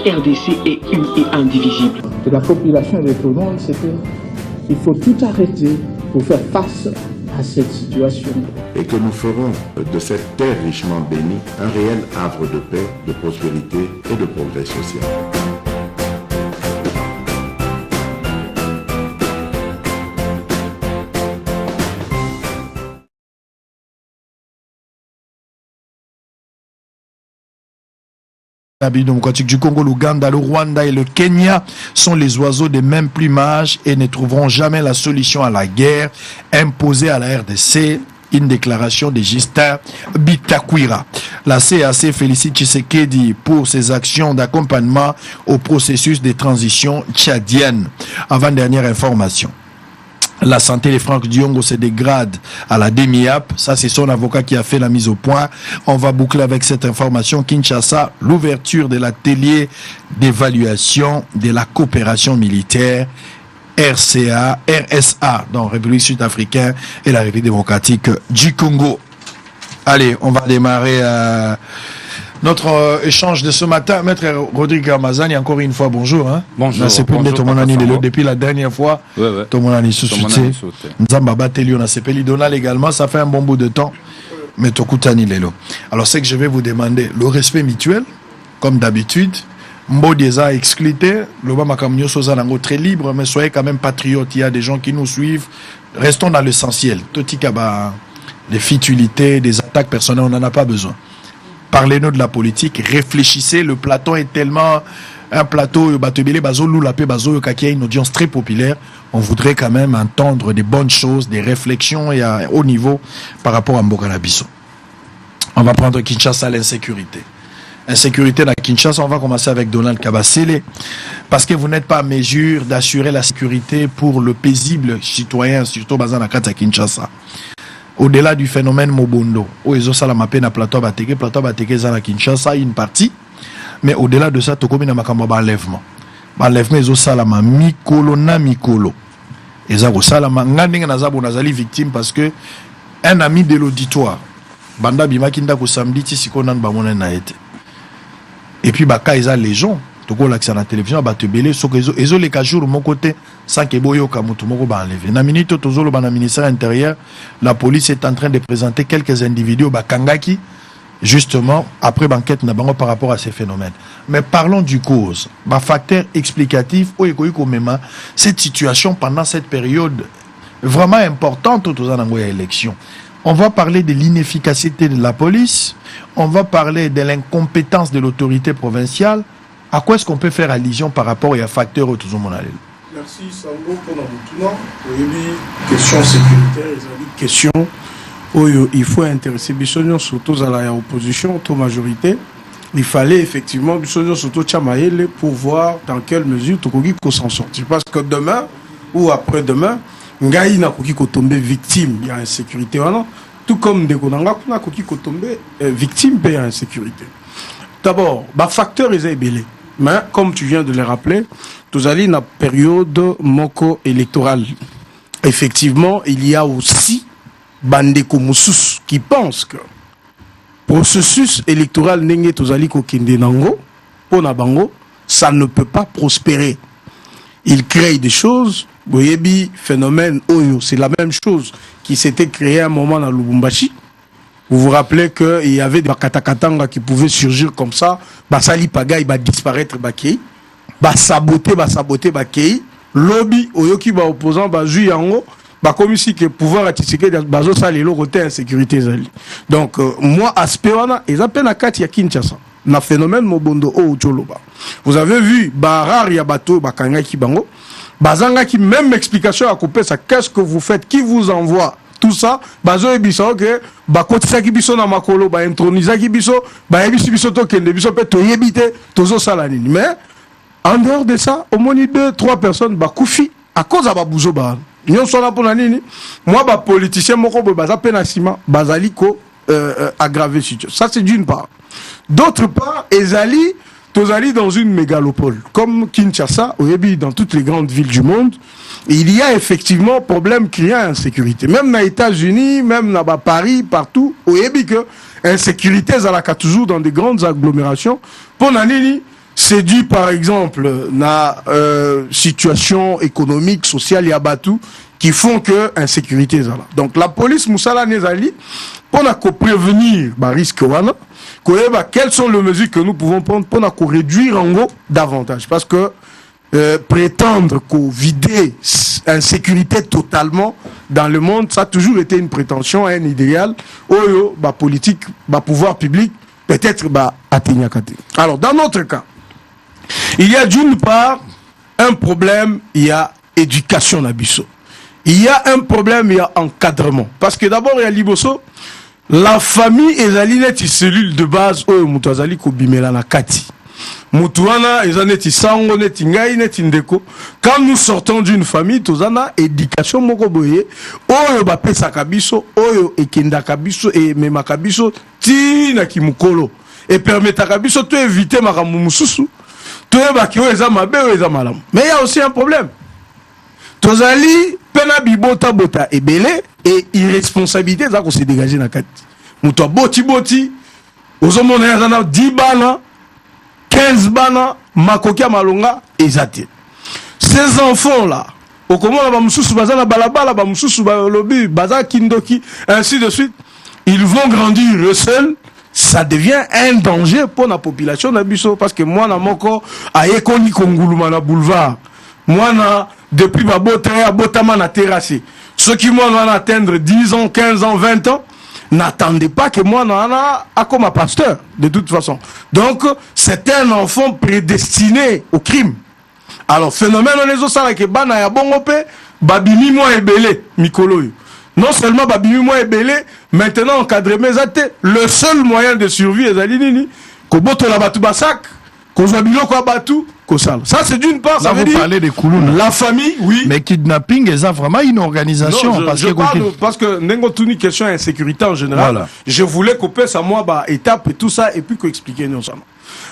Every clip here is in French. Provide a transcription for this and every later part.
RDC est une et indivisible. Et la population répondante, c'est qu'il faut tout arrêter pour faire face à cette situation. Et que nous ferons de cette terre richement bénie un réel havre de paix, de prospérité et de progrès social. Démocratique du Congo, l'Ouganda, le Rwanda et le Kenya sont les oiseaux des mêmes plumages et ne trouveront jamais la solution à la guerre imposée à la RDC. Une déclaration de Justin Bitakwira. La CAC félicite Tshisekedi pour ses actions d'accompagnement au processus de transition tchadienne. Avant-dernière information. La santé de Franck Diongo se dégrade à la demi-app. Ça, c'est son avocat qui a fait la mise au point. On va boucler avec cette information. Kinshasa, l'ouverture de l'atelier d'évaluation de la coopération militaire RSA, dans la République sud-africaine et la République démocratique du Congo. Allez, on va démarrer notre échange de ce matin. Maître Rodrigue Ramazani, encore une fois, bonjour. Hein? Bonjour. C'est plus de mon année depuis la dernière fois. Tout mon année sous-soutien. Nzamba Telio, on a CPLI Donal également. Ça fait un bon bout de temps. Mais Tokutani Lelo. Alors, c'est que je vais vous demander le respect mutuel, comme d'habitude. Mbodieza excluté. Le Bamakamnyo Sozanango très libre, mais soyez quand même patriotes. Il y a des gens qui nous suivent. Restons dans l'essentiel. Totikaba, les futilités, des attaques personnelles, on n'en a pas besoin. Parlez-nous de la politique, réfléchissez, le plateau est tellement un plateau, qui a une audience très populaire, on voudrait quand même entendre des bonnes choses, des réflexions et à haut niveau par rapport à Mbokanabiso. On va prendre Kinshasa, l'insécurité. Insécurité à Kinshasa, on va commencer avec Donald Kabasele, parce que vous n'êtes pas à mesure d'assurer la sécurité pour le paisible citoyen, surtout Bazanakata à Kinshasa. Au-delà du phénomène Mobondo, où ils ont ça la mappé na plateau Bateke Zana Kinshasa, une partie, mais au-delà de ça, Tokomi na makamba enlèvement. Enlèvement, ils ont ça la mikolo na mikolo. Ils ont ça la ngandinga nazabo nazali victime parce que un ami de l'auditoire, Banda Bimakinda ko samedi tisikonan bamona na été. Et puis baka ils ont les gens. Toko l'accès à la télévision, batebele, so que ils ont les jours de mon côté, sans que boyo kamutu moko ba enlever. Na minute tozolo ba na ministère intérieur, la police est en train de présenter quelques individus ba kangaki, justement après banquette na bango par rapport à ces phénomènes. Mais parlons du cause, ba facteur explicatif ou ekoiko mema cette situation pendant cette période vraiment importante aux anangoya élection. On va parler de l'inefficacité de la police, on va parler de l'incompétence de l'autorité provinciale. À quoi est-ce qu'on peut faire allusion par rapport à facteur au tout monde? Merci Sango pour notre question sécuritaire, question où il faut intéresser Bissonio surtout à la opposition, à la majorité. Il fallait effectivement Bissonio surtout Tchamaïle pour voir dans quelle mesure Tokogi s'en sortir. Parce que demain ou après-demain, Ngaï n'a pas tombé victime de l'insécurité. Tout comme des Konanga n'a pas tombé victime de l'insécurité. D'abord, le facteur est ébélé. Mais comme tu viens de le rappeler, nous allons dans la période moko électorale. Effectivement, il y a aussi Bandeko Moussous qui pensent que le processus électoral n'engé tozali ko kende nango pona bango, ça ne peut pas prospérer. Il crée des choses, boyebi phénomène oyo, c'est la même chose qui s'était créé à un moment dans Lubumbashi. Vous vous rappelez qu'il y avait des Katakatanga qui pouvaient surgir comme ça. Basali Paga, il va disparaître, Bakei. Saboter, Bakei. Lobby, Oyoki, opposant, Bazu Yango. Comme ici, que pouvoir artistique, Bazo Sali, le côté insécurité. Donc, moi, Aspéwana, ils appellent à Katia Kinshasa. Le phénomène Mobondo O Choloba. Vous avez vu, Barar Yabato, Bakanga Kibango. Bazanga qui, même explication à couper, ça, qu'est-ce que vous faites? Qui vous envoie? Tout ça, bazo ebiso que bakotisa ki biso na makolo ba intronisa ki biso ba ebisi biso to kende biso pe to yebite tozo sala nini. Mais en dehors de ça, au moins 2-3 personnes ba koufi à cause de babuzo ba. Nyon sona pona nini? Moi ba politicien moko bo baza penasima bazali ko aggraver situation. Ça c'est d'une part. D'autre part, ezali tozali dans une mégalopole comme Kinshasa, oyebi dans toutes les grandes villes du monde. Il y a effectivement problème criant insécurité. Même dans les États-Unis, même dans Paris, partout, au Yébi que insécurité, ça toujours dans des grandes agglomérations. Pour Nanini, c'est dû par exemple na situation économique, sociale, yabatu qui font que insécurité est là. Donc la police Moussala Nezali pour prévenir les risques wana, quelles sont les mesures que nous pouvons prendre pour réduire en gros davantage parce que prétendre qu'on vider insécurité totalement dans le monde, ça a toujours été une prétention, un idéal. Oyo, politique, pouvoir public, peut-être atteindre. Alors, dans notre cas, il y a d'une part un problème, il y a éducation nabiso. Il y a un problème, il y a encadrement. Parce que d'abord, il y a liboso, la famille est une cellule de base, oyo mutazali ko bimela na kati. Mutuana, ezaneti sango, neti ngai, neti ndeko. Quand nous sortons d'une famille, tozana éducation moko boye, oyo ba pesa kabiso, oyo ekenda kabiso et mema kabiso ti na kimukolo. Et permettre kabiso to éviter makamu mususu. To eba ki eza mabe o eza malamu. Mais il y a aussi un problème. Tozali pena bibota bota ebele et irresponsabilité za ko se dégager na kati. Muto boti ozomona yazana 10 bana 15 bana, makokia malonga, ezate. Ces enfants-là, au comment la bamususu bazana balabala, bamususu balobi, baza kindoki, ainsi de suite, ils vont grandir seuls. Ça devient un danger pour la population d'Abisso. Parce que moi, na moko, a ekoni konguluma na boulevard. Moi, na, depuis ma botama na terrassé. Ceux qui vont atteindre 10 ans, 15 ans, 20 ans, n'attendez pas que moi, comme un pasteur, de toute façon. Donc, c'est un enfant prédestiné au crime. Alors, phénomène, on est au salaire que bana ya bongope, babimi moi ebele, mikolo. Non seulement babimi moi ebele, maintenant encadré mes athées. Le seul moyen de survie est d'alinini. Koboto la batu basak, kozwabilo kwa batu, kosal. Ça, c'est d'une part, là, ça veut dire. Parlez des Koulouna. La famille, oui. Mais kidnapping, c'est vraiment une organisation. Non, parce que Nengo Touni, question insécurité en général. Voilà. Je voulais couper ça, moi, étape et tout ça, et puis qu'expliquer nous ensemble.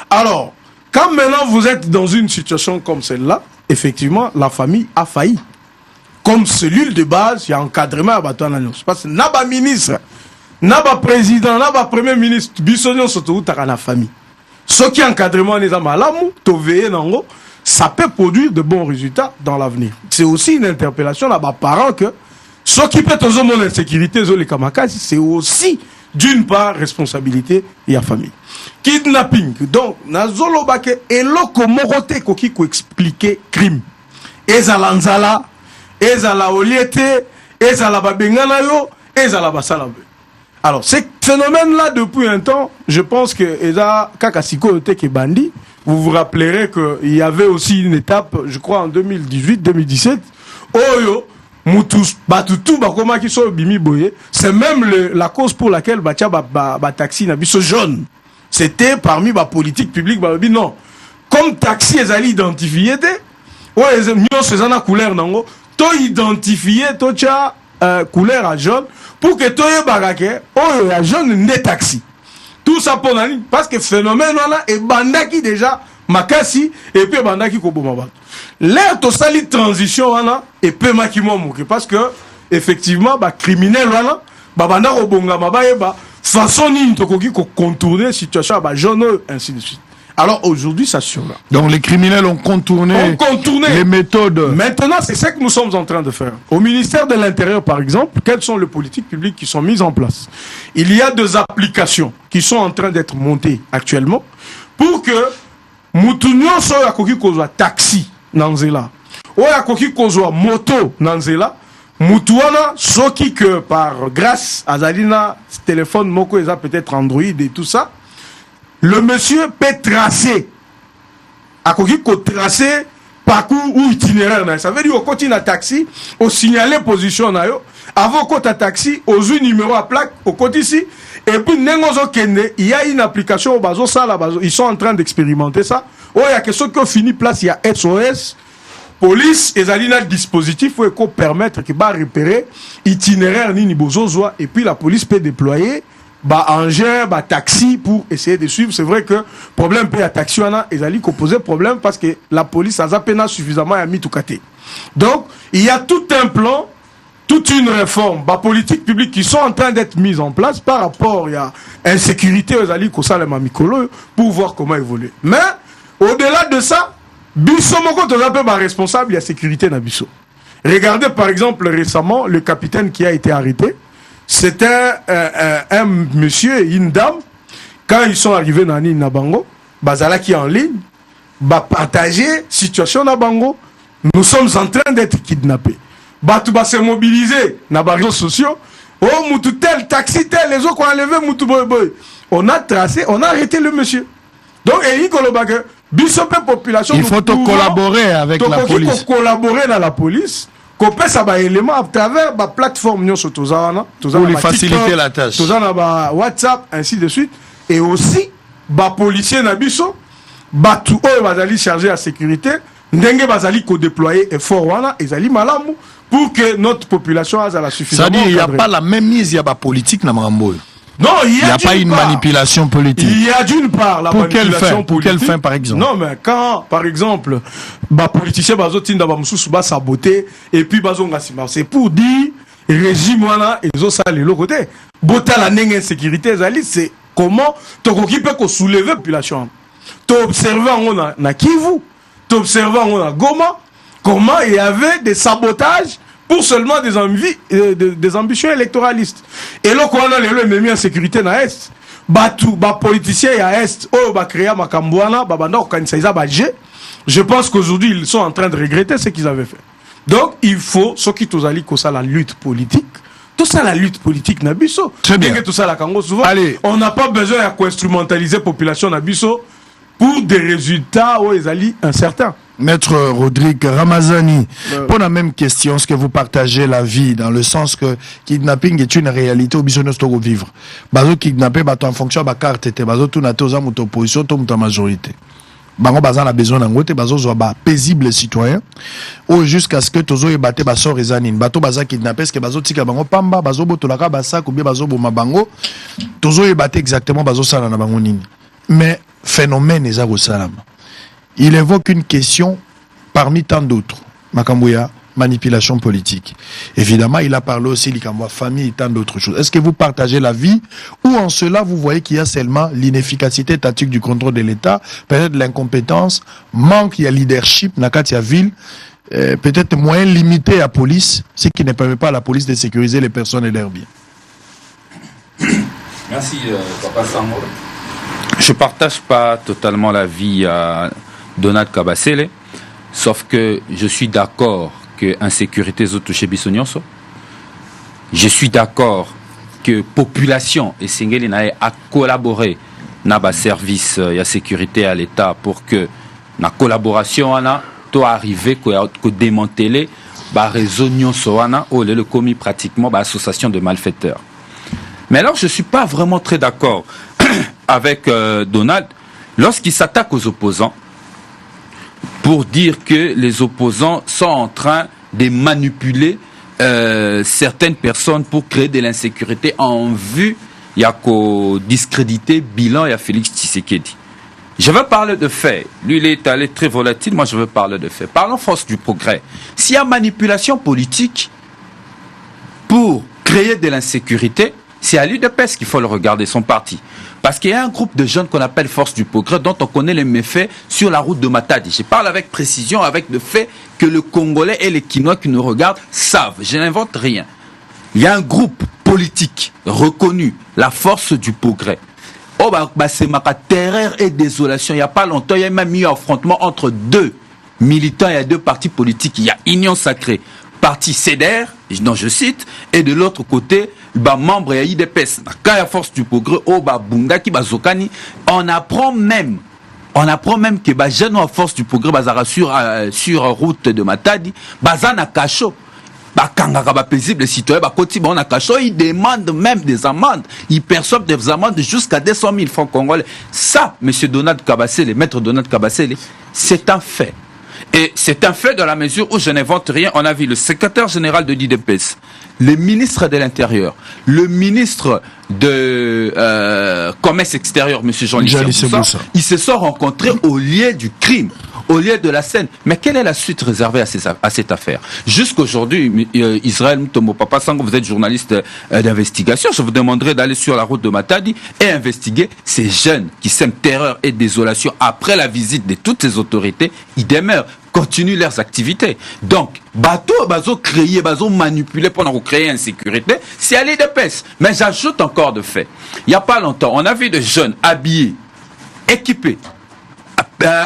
Alors, quand maintenant vous êtes dans une situation comme celle-là, effectivement, la famille a failli. Comme cellule de base, il y a encadrement à Batoana. Parce que n'a pas ministre, n'a pas président, n'a pas premier ministre, Bissonion surtout, t'as la famille. Ce qui encadrement les amalamou, to veiller nango, ça peut produire de bons résultats dans l'avenir. C'est aussi une interpellation là-bas parents que ce qui peut aux hommes en insécurité, les kamakazi, c'est aussi d'une part responsabilité et la famille. Kidnapping. Donc, nazolo bake eloko morote koki ko expliquer crime. Ezala nzala, ezala oliete, ezala babengana yo, ezala basalabe. Alors, ces phénomènes-là, depuis un temps, je pense que Eza Kakasiko était bandi. Vous vous rappellerez qu'il y avait aussi une étape, je crois en 2018-2017, Oyo, Moutus, Batutu, Bakoma qui sont Bimi Boye. C'est même la cause pour laquelle Batia taxi n'a ce jaune. C'était parmi la politique publique, non. Comme taxi, ils allaient identifier, ouais, ils ont couleur, non, to identifié, to tcha, couleur à jaune, pour que tu aies barake, oh, la jaune n'est taxi. Tout ça pour nous, parce que le phénomène là est bandaki déjà, makasi, et puis bandaki kobomaba. L'air to sali transition là, et peu makimo mouki, parce que, effectivement, bah, criminel là, bah, banda robonga, bah, façon ni to koki ko contourner situation, bah, jaune, ainsi de suite. Alors aujourd'hui, ça survient. Donc les criminels ont contourné les méthodes. Maintenant, c'est ce que nous sommes en train de faire. Au ministère de l'Intérieur, par exemple, quelles sont les politiques publiques qui sont mises en place? Il y a des applications qui sont en train d'être montées actuellement pour que Moutounion soit à koki kozwa taxi nanzela, ou à koki kozwa moto nanzela, Moutouana, ce qui que par grâce à Zalina, téléphone moko eza peut-être Android et tout ça. Le monsieur peut tracer, à quoi tracer parcours ou itinéraire. Ça veut dire au côté d'un taxi, au signaler position avant côté d'un taxi, aux numéro à plaque, au côté ici. Et puis il y a une application au bazo ça là, ils sont en train d'expérimenter ça. Oh, il y a quelque chose qui finit place, il y a SOS, police et Zalina dispositif pour permettre que va repérer itinéraire ni bozo et puis la police peut déployer engin, taxi pour essayer de suivre. C'est vrai que problème peut à taxi ils allaient poser problème parce que la police a zappé suffisamment à mis tout côté. Donc il y a tout un plan, toute une réforme, politique publique qui sont en train d'être mises en place par rapport à insécurité aux alliés pour voir comment évoluer. Mais Au-delà de ça, biso moko to peu responsable de la sécurité na biso. Regardez par exemple récemment le capitaine qui a été arrêté. C'était un monsieur et une dame. Quand ils sont arrivés dans l'île Nabango, Bazala qui est en ligne, partager situation Nabango. Nous sommes en train d'être kidnappés. Batou va se mobiliser dans les réseaux sociaux. Oh, moutou tel, taxi tel, les autres ont enlevé moutou boy boy. On a tracé, on a arrêté le monsieur. Donc, il population. Il faut collaborer avec la police. Il faut collaborer dans la police. Qu'on peut ça élément à travers la plateforme pour lui faciliter la tâche. WhatsApp, ainsi de suite. Et aussi, les policiers nabiso, tout bazali chargé à sécurité, ndenge bazali ko déployer effort wana ezali malamu pour que notre population a la suffisamment. C'est-à-dire il n'y a pas la même mise, il y a pas politique na Marambo. Non, il n'y a pas une manipulation politique. Il y a d'une part la pour manipulation politique. Pour quelle fin, par exemple? Non, mais quand, par exemple, les politiciens bazotinda ba mususu ba saboter et puis bazonga sima, c'est pour dire régime wana ezo sala le côté. Bota la nenge insécurité zali, c'est comment tokoki peut ko soulever la population. To observer en na Kivu, to observer en Goma, comment il y avait des sabotages pour seulement des ambitions électoralistes. Et là, quand on a les mêmes en sécurité dans l'Est, les politiciens à l'Est, créé Makambouana, je pense qu'aujourd'hui, ils sont en train de regretter ce qu'ils avaient fait. Donc, il faut, ce qui tous allés, ça la lutte politique, tout ça la lutte politique, Nabiso. Très bien. Tout ça la Congo, souvent, allez. On n'a pas besoin d'instrumentaliser la population Nabiso pour des résultats où ils allaient incertains. Maître Rodrigue Ramazani, pour la même question, est-ce que vous partagez la vie dans le sens que kidnapping est une réalité au besoin de vivre? Bazo kidnappé, bato en fonction de la carte, bazo tout na toza muto opposition, tout muto majorité. Bango bazan a besoin d'un côté, bazo zo ba paisible citoyen, ou jusqu'à ce que tozo y batte baso rezanine, bato baza kidnappé, ce que bazo tika bango pamba, bazo boto laka basa, ou bien bazo boma bango, tozo y batte exactement bazo sala na bango nini. Mais phénomène est au salam. Il évoque une question parmi tant d'autres. Makambouya, manipulation politique. Évidemment, il a parlé aussi de famille et tant d'autres choses. Est-ce que vous partagez la vie ou en cela, vous voyez qu'il y a seulement l'inefficacité tactique du contrôle de l'État, peut-être l'incompétence, manque, il y a leadership, Nakatia ville, peut-être moyen limité à la police, ce qui ne permet pas à la police de sécuriser les personnes et leurs biens. Merci, Papa Sango. Je ne partage pas totalement l'avis à Donald Kabasele, sauf que je suis d'accord que l'insécurité est touché Bissonyonso. Je suis d'accord que la population et Singeli a collaboré dans le service de sécurité à l'État pour que la collaboration soit arrivée à démanteler le réseau Nyonso où le commis pratiquement l'association de malfaiteurs. Mais alors je ne suis pas vraiment très d'accord avec Donald lorsqu'il s'attaque aux opposants pour dire que les opposants sont en train de manipuler certaines personnes pour créer de l'insécurité en vue il y a qu'au discréditer bilan et à Félix Tshisekedi. Je veux parler de faits. Lui, il est allé très volatile. Moi, je veux parler de faits. Parlons force du progrès. S'il y a manipulation politique pour créer de l'insécurité, c'est à l'UDPS qu'il faut le regarder, son parti. Parce qu'il y a un groupe de jeunes qu'on appelle Force du Progrès, dont on connaît les méfaits sur la route de Matadi. Je parle avec précision, avec le fait que le Congolais et les Quinois qui nous regardent savent. Je n'invente rien. Il y a un groupe politique reconnu, la Force du Progrès. Oh, c'est ma terreur et désolation. Il n'y a pas longtemps, il y a même eu un affrontement entre deux militants et deux partis politiques. Il y a Union Sacrée, parti CEDER, dont je cite, et de l'autre côté, membre de l'IDPS. Quand il y a Force du Progrès, Bunga qui Zokani, on apprend même que les jeunes à Force du Progrès sur route de Matadi, Bazana Kacho. Paisible citoyen, ils demandent même des amendes. Ils perçoivent des amendes jusqu'à 200 000 francs congolais. Ça, M. Donald Kabasele, maître Donald Kabasele, c'est un fait. Et c'est un fait dans la mesure où je n'invente rien. On a vu le secrétaire général de l'IDPS, le ministre de l'Intérieur, le ministre de Commerce extérieur, M. Jean-Luc Boussa, ils se sont rencontrés au lieu du crime. au lieu de la scène. Mais quelle est la suite réservée à cette affaire? Jusqu'aujourd'hui, Israël Mutombo Papa Sango, vous êtes journaliste d'investigation, je vous demanderai d'aller sur la route de Matadi et investiguer ces jeunes qui sèment terreur et désolation après la visite de toutes ces autorités. Ils demeurent, continuent leurs activités. Donc, bateau, créer, manipuler pour créer insécurité, c'est aller de peste. Mais j'ajoute encore de faits. Il n'y a pas longtemps, on a vu des jeunes habillés, équipés.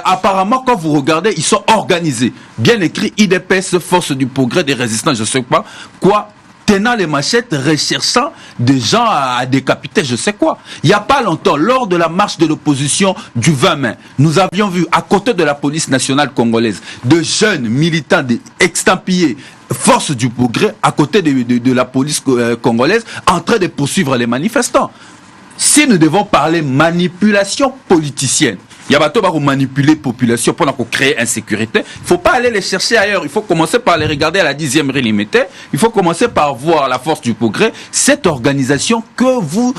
Apparemment, quand vous regardez, ils sont organisés. Bien écrit, IDPS, Force du Progrès des Résistants, je ne sais pas quoi, tenant les machettes, recherchant des gens à décapiter, je sais quoi. Il n'y a pas longtemps, lors de la marche de l'opposition du 20 mai, nous avions vu, à côté de la police nationale congolaise, de jeunes militants extampillés, Force du Progrès, à côté de la police congolaise, en train de poursuivre les manifestants. Si nous devons parler manipulation politicienne, il y a bateau pour manipuler la population pour créer insécurité. Il ne faut pas aller les chercher ailleurs. Il faut commencer par les regarder à la 10e rue limitée. Il faut commencer par voir la Force du Progrès, cette organisation que vous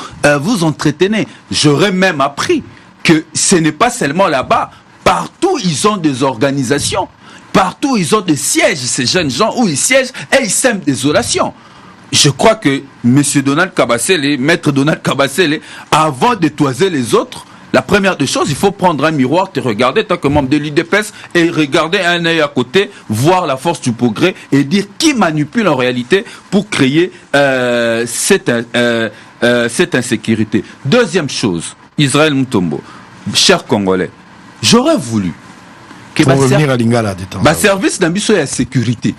entretenez. J'aurais même appris que ce n'est pas seulement là-bas. Partout, ils ont des organisations. Partout, ils ont des sièges. Ces jeunes gens où ils siègent et ils sèment désolation. Je crois que M. Donald Kabasele, Maître Donald Kabasele, avant de toiser les autres, la première des choses, il faut prendre un miroir, te regarder tant que membre de l'UDPS et regarder un œil à côté, voir la Force du Progrès et dire qui manipule en réalité pour créer cette insécurité. Deuxième chose, Israël Mutombo, cher Congolais, j'aurais voulu que ma service d'ambition et la sécurité,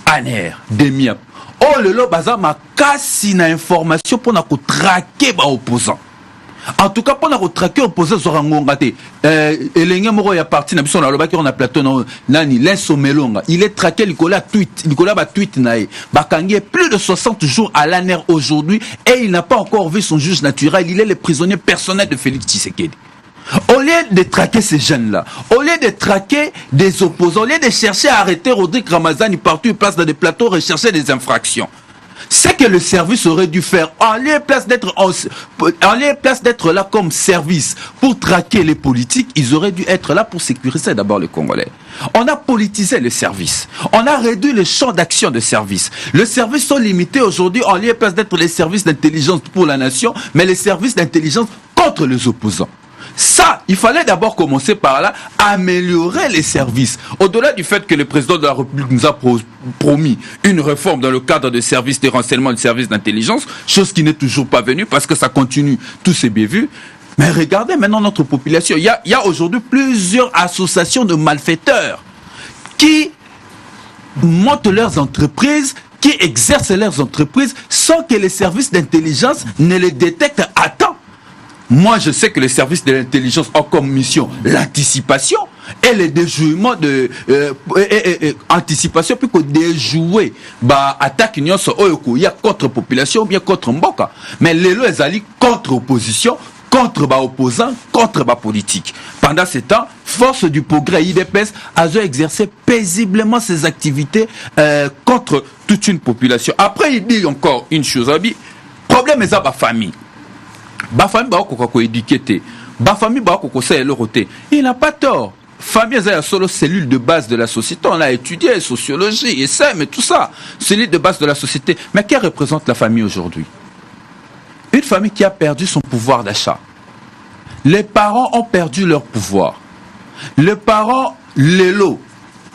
ANR, DEMIAP, oh le baza ma casse na information pour na traquer les opposants. En tout cas, pour na traquer les opposants, zorangonga te. Elenge moro ya parti na biso na lobaki on a plateau nani Lenso Melonga. Il est traqué Nicolas ba tweet nae. Bakangi plus de 60 jours à l'ANR aujourd'hui et il n'a pas encore vu son juge naturel. Il est le prisonnier personnel de Félix Tshisekedi. Au lieu de traquer ces jeunes-là, au lieu de traquer des opposants, au lieu de chercher à arrêter Rodrigue Ramazani partout, il place dans des plateaux, rechercher des infractions. C'est que le service aurait dû faire, en lieu de place d'être là comme service pour traquer les politiques, ils auraient dû être là pour sécuriser d'abord les Congolais. On a politisé le service. On a réduit le champ d'action de service. Les services sont limités aujourd'hui, en lieu de place d'être les services d'intelligence pour la nation, mais les services d'intelligence contre les opposants. Ça, il fallait d'abord commencer par là, améliorer les services. Au-delà du fait que le président de la République nous a promis une réforme dans le cadre des services de renseignement et de services d'intelligence, chose qui n'est toujours pas venue parce que ça continue, tout s'est bien vu. Mais regardez maintenant notre population. Il y a aujourd'hui plusieurs associations de malfaiteurs qui montent leurs entreprises, qui exercent leurs entreprises sans que les services d'intelligence ne les détectent à temps. Moi, je sais que les services de l'intelligence ont comme mission l'anticipation et le déjouement de anticipation puis que déjouer attaque union il y a contre population bien contre mboka mais les lois ezali contre opposition contre opposants contre politique. Pendant ce temps, Force du Progrès IDPS a exercé paisiblement ses activités contre toute une population. Après, il dit encore une chose, problème est à ma famille. Bafami ba ko éduquer te bafami ba ko sa le roté il n'a pas tort. Famille est la seule cellule de base de la société. On a étudié sociologie et ça mais tout ça cellule de base de la société. Mais qui représente la famille aujourd'hui? Une famille qui a perdu son pouvoir d'achat. Les parents ont perdu leur pouvoir. Les parents l'élo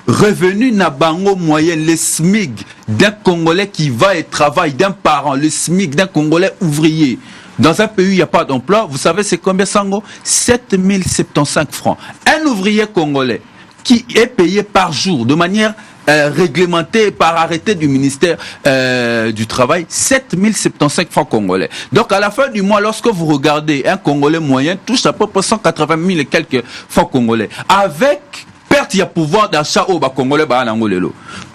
revenu na bango moyen le SMIC d'un Congolais qui va et travaille d'un parent, le SMIC d'un Congolais ouvrier. Dans un pays où il n'y a pas d'emploi, vous savez c'est combien Sango? 7075 francs. Un ouvrier congolais qui est payé par jour de manière réglementée par arrêté du ministère du Travail, 7075 francs congolais. Donc à la fin du mois, lorsque vous regardez un Congolais moyen, touche à peu près 180 000 et quelques francs congolais. Avec perte, il y a pouvoir d'achat au Congolais,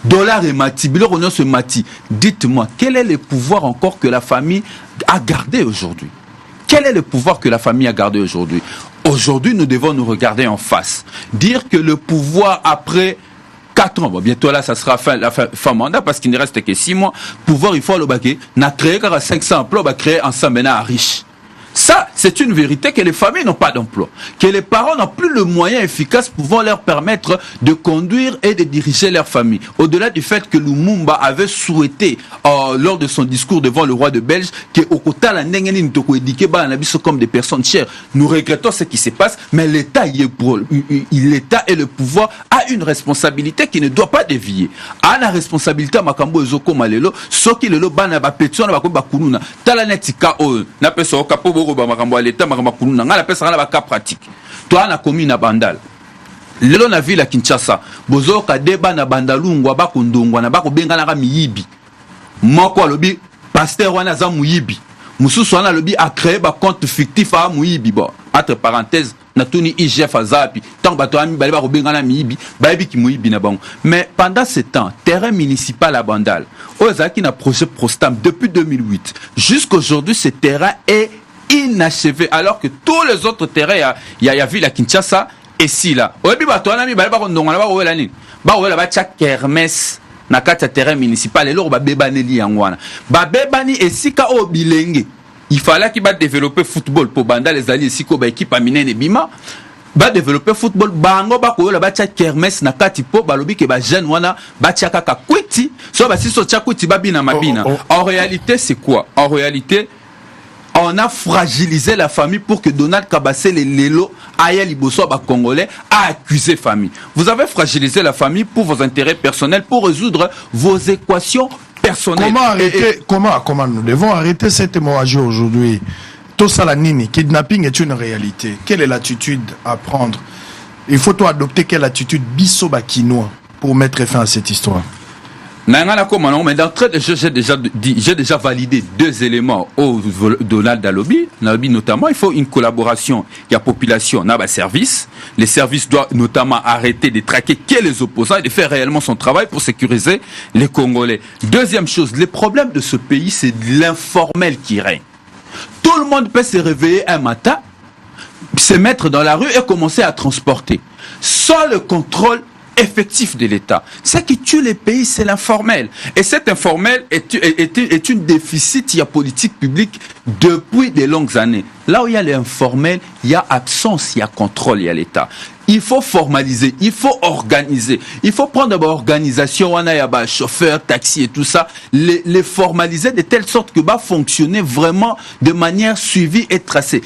dollar et mati, bilor on se mati. Dites-moi, quel est le pouvoir encore que la famille a gardé aujourd'hui? Quel est le pouvoir que la famille a gardé aujourd'hui? Aujourd'hui, nous devons nous regarder en face. Dire que le pouvoir après 4 ans, bientôt là, ça sera fin mandat parce qu'il ne reste que 6 mois. Pouvoir, il faut le baquer. N'a créé qu'à 500 emplois, créer ensemble à riche. Ça, c'est une vérité que les familles n'ont pas d'emploi, que les parents n'ont plus le moyen efficace pouvant leur permettre de conduire et de diriger leur famille. Au-delà du fait que Lumumba avait souhaité, lors de son discours devant le roi de Belge, que au Kota la Nengeni Ntoko édiqué comme des personnes chères. Nous regrettons ce qui se passe, mais l'État l'État et le pouvoir a une responsabilité qui ne doit pas dévier. A la responsabilité à Makambo Ezoko Malelo, soki lelo bana ba petio na ba kununa. Tala netika o na pesa o kapo boro ba Makambo à l'État Makambo kununa. Ngala pesa na ba cas pratique. Toi na commune à Bandal. Lelo na ville à Kinshasa, bozo ka deba na Bandalungwa ba kundungwa na ba ko benga na miyibi. Moko alobi pasteur wana za muyibi. Mususu wana alobi a créé ba compte fictif à muyibi bo. Entre parenthèses Natuni IGF Azapi, tant bato ami bali ba ko benga na miyibi, ba yebi ki muyibi na bango. Mais pendant ce temps, terrain municipal à Bandal, Ozaki na projet Prostam depuis 2008. Jusqu'aujourd'hui, ce terrain est inachevé alors que tous les autres terrains il y a ville à Kinshasa et si là. Oyebi bato wana mi bali ba ko ndonga na ba ko wela nini? Ba ko wela ba tcha kermesse na kati ya terrain municipal et là ba bebaneli yangwana. Ba bebani esika o bilenge. Il fallait qu'il va développer football pour Bandal les alliés ici ko ba équipe aminene bima. Ba développer football bango ba ko ba tcha kermesse na kati po ba lobi ke ba jeune wana ba tcha kaka kwiti. So ba si so tcha kwiti ba bina mabina. En réalité c'est quoi? En réalité on a fragilisé la famille pour que Donald Kabassé les Lelo Aya Liboso ba Congolais a accusé famille. Vous avez fragilisé la famille pour vos intérêts personnels, pour résoudre vos équations personnelles. Comment nous devons arrêter cette hémorragie aujourd'hui? Tout ça la nini, kidnapping est une réalité. Quelle est l'attitude à prendre? Il faut adopter quelle attitude biso-bakinois pour mettre fin à cette histoire? Mais d'entrée de jeu, j'ai déjà validé 2 éléments au Donald Dalobi. Notamment, il faut une collaboration. Il y a population, il y a service. Les services doivent notamment arrêter de traquer les opposants et de faire réellement son travail pour sécuriser les Congolais. Deuxième chose, les problèmes de ce pays, c'est l'informel qui règne. Tout le monde peut se réveiller un matin, se mettre dans la rue et commencer à transporter. Sans le contrôle effectif de l'État. Ce qui tue les pays, c'est l'informel. Et cet informel est une déficit, il y a politique publique depuis de longues années. Là où il y a l'informel, il y a absence, il y a contrôle, il y a l'État. Il faut formaliser, il faut organiser. Il faut prendre d'abord organisation, on a chauffeur, taxi et tout ça, les formaliser de telle sorte que va fonctionner vraiment de manière suivie et tracée.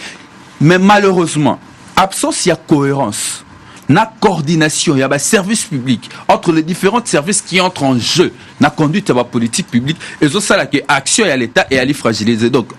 Mais malheureusement, absence, il y a cohérence. La coordination, il y a un service public entre les différents services qui entrent en jeu. La conduite de la politique publique et ça là que action à l'État et à les fragiliser. Donc,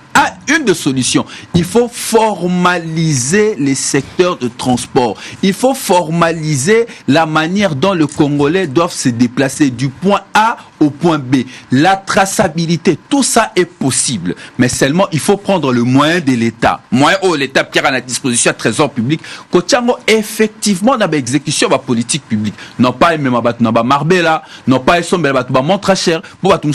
une des solutions, il faut formaliser les secteurs de transport. Il faut formaliser la manière dont les Congolais doivent se déplacer du point A au point B. La traçabilité, tout ça est possible. Mais seulement, il faut prendre le moyen de l'État. Moyen où l'État qui a à la disposition à trésor public. Kochango, effectivement, dans l'exécution de la politique publique. Non pas même à Marbella, non pas à montre cher. Pour battre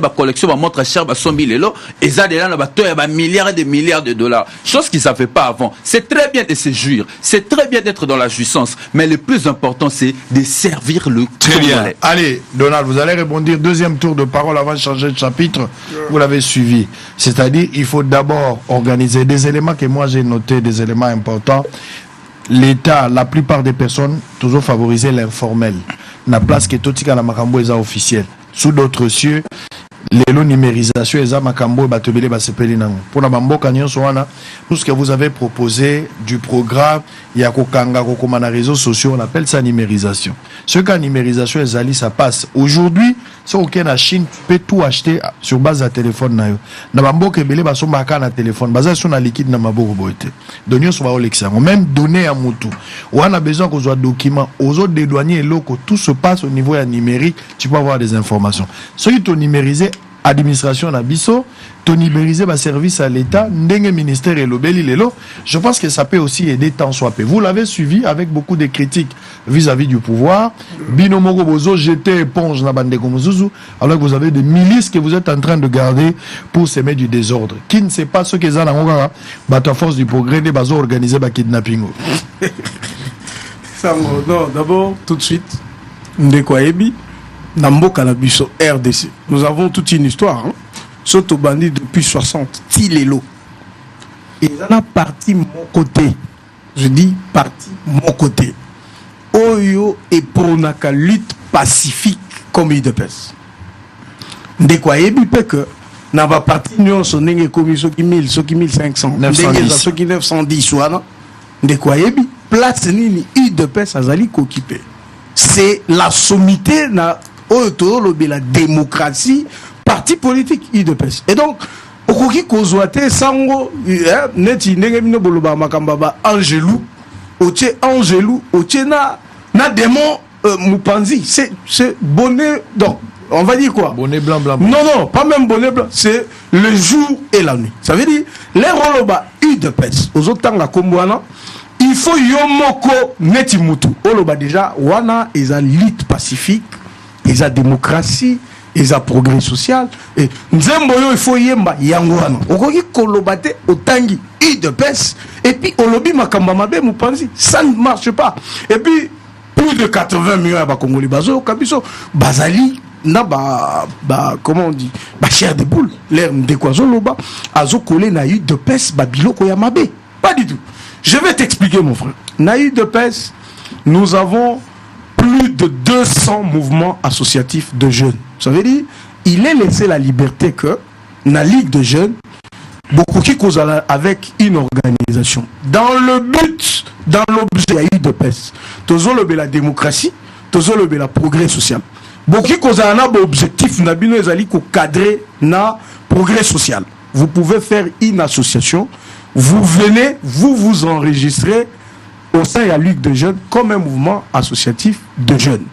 la collection de montre cher, 100 000 euros. Et ça, il y a milliards et des milliards de dollars. Chose qu'ils ne savaient pas avant. C'est très bien de se jouir. C'est très bien d'être dans la jouissance. Mais le plus important, c'est de servir le Très bien. Allez, Donald, vous allez rebondir. Deuxième tour de parole avant de changer de chapitre. Vous l'avez suivi. C'est-à-dire, il faut d'abord organiser des éléments que moi j'ai notés, des éléments importants. L'État, la plupart des personnes, toujours favoriser l'informel. La place que tout la makambo est officielle. Sous d'autres cieux, les numérisation et makambo batebele basepeli nango. Pour la bambo kanyon soana, tout ce que vous avez proposé du programme, il y a kokanga kokomana réseaux sociaux, on appelle ça numérisation. Ce qu'en numérisation ezali ça passe. Aujourd'hui, si aucun à Chine peut tout acheter sur base de téléphone na yo. Na bambo kebele baso maka na téléphone, base sur na liquide na maboko boité. Donyo so ba olexa, même donner à mutu. On a besoin qu'on soit document aux autres des douaniers locaux, tout se passe au niveau numérique, tu peux avoir des informations. Ce qui est numérisé administration na biso, to numériser ba service à l'État, ndenge ministère et lobeli lelo, je pense que ça peut aussi aider tant soit peu. Vous l'avez suivi avec beaucoup de critiques vis-à-vis du pouvoir. Bino moko bozo jeter éponge na bande komuzuzu, alors que vous avez des milices que vous êtes en train de garder pour semer du désordre. Qui ne sait pas ce que ça na ngokaka, bato force du progrès de bazo organiser ba kidnapping. Non, d'abord tout de suite, ndeko yebi Namboka na biso RDC. Nous avons toute une histoire. Soto bandit depuis 60. Tilelo. ils en a parti mon côté. Je dis parti mon côté. Oyo et pour une lutte pacifique comme UDPS. De quoi il peut que n'a pas parti nous son n'engé comme ceux qui 1000, ceux qui 1500, 910, ceux qui 910 voilà. De quoi il place ni UDPS azali occupé. C'est la sommité na autour de la démocratie parti politique UDPS. Et donc okoki kozwate sango neti ndenge mino boloba makamba ba Angelou otie na démon Mupanzi c'est bonnet donc on va dire quoi bonnet blanc. Non pas même bonnet blanc, c'est le jour et la nuit. Ça veut dire les roloba UDPS aux autres temps la kombwana il faut yomoko neti mutu oloba déjà wana eza lutte pacifique eza démocratie eza progrès social et nzembo yo il faut yemba yango wana okoki koloba te otangi UDPS et puis olobi makamba mabe Mupanzi ça ne marche pas. Et puis plus de 80 millions ya Congolais bazo kabiso bazali na comment on dit chair de boule l'air de kwazo loba azo collé na UDPS biloko ya mabe pas du tout. Je vais t'expliquer mon frère. Na UDPS nous avons plus de 200 mouvements associatifs de jeunes. Ça veut dire il est laissé la liberté que la Ligue de jeunes beaucoup qui cause avec une organisation dans le but dans l'objet UDPS toujours le la démocratie toujours le la progrès social beaucoup qui cause un objectif na bino ezali ko cadrer na progrès social. Vous pouvez faire une association, vous venez vous enregistrez au sein de la Ligue de jeunes comme un mouvement associatif de jeunes.